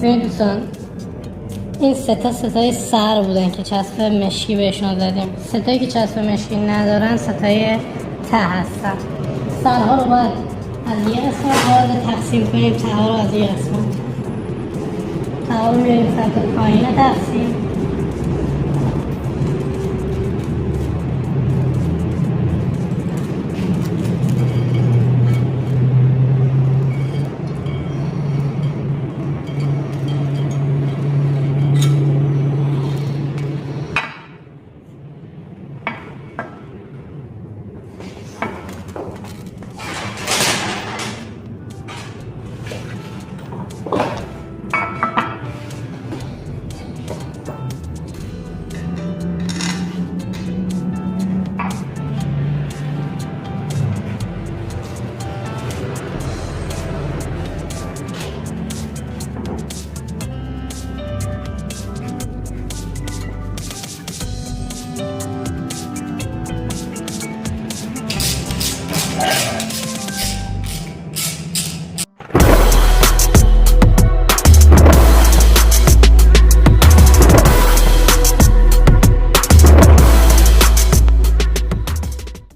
ببینید دوستان، این ستای سر بودن که چسب مشکی بهشون زدیم. ستایی که چسب مشکی ندارن ستای ته هستن. سرها رو باید از یه قسمت وارد تقسیم کنیم، ته ها رو از یه قسمت. ته ها رو میاریم سمت پایین تقسیم،